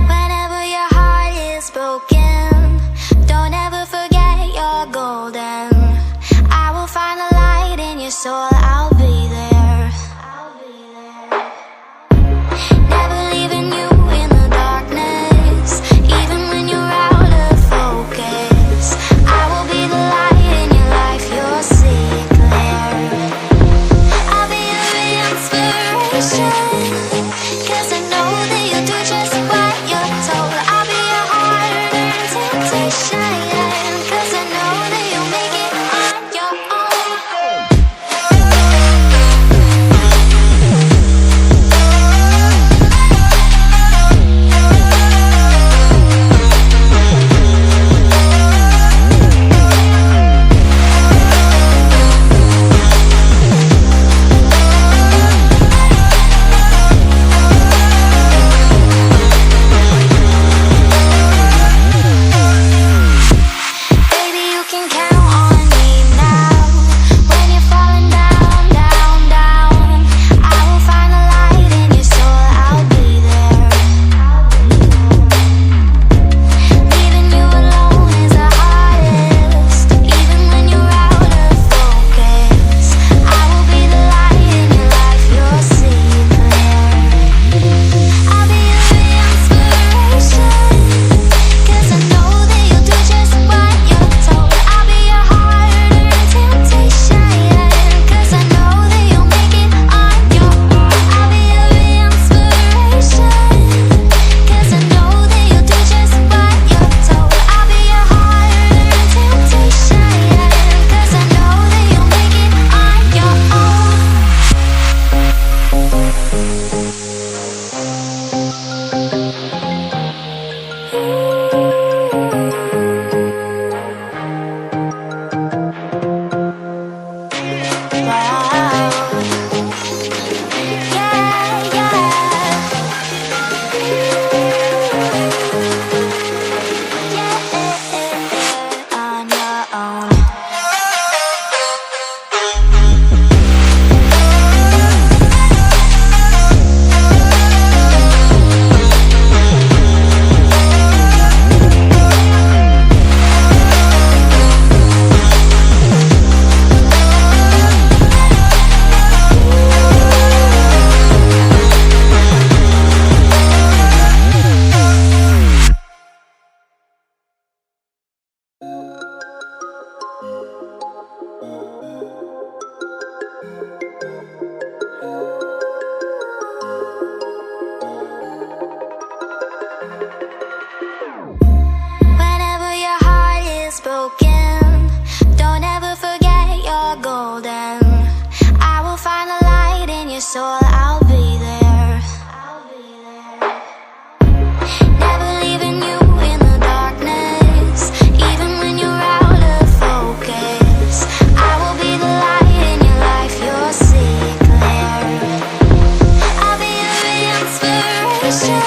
Whenever your heart is broken, don't ever forget you're golden. I will find the light in your soul, I'll be there. Never leaving you in the darkness, even when you're out of focus. I will be the light in your life, you'll see it clear. I'll be your inspiration, 'cause I know that you'll do just what you're told. I'll be your heart and temptation, 'cause I know that you'll make it on your own. Baby, you can count on me now. When you're falling down, down, down, I will find the light in your soul, I'll be there. Leaving you alone is the hardest, even when you're out of focus. I will be the light in your life, you'll see it clear. I'll be your inspiration, 'cause I know that you'll do just what you're told. I'll be your heart and temptation, 'cause I know that you'll make it on your own. I'll be your inspiration, 'cause I know that you'll do just what you're told. I'll be your heart and temptation, 'cause I know that you'll make it on your own. On your own. Whenever your heart is broken, don't ever forget you're golden. I will find the light in your soul, I'll be there. Never leaving you in the darkness, even when you're out of focus. I will be the light in your life, you'll see it clear. I'll be your inspiration,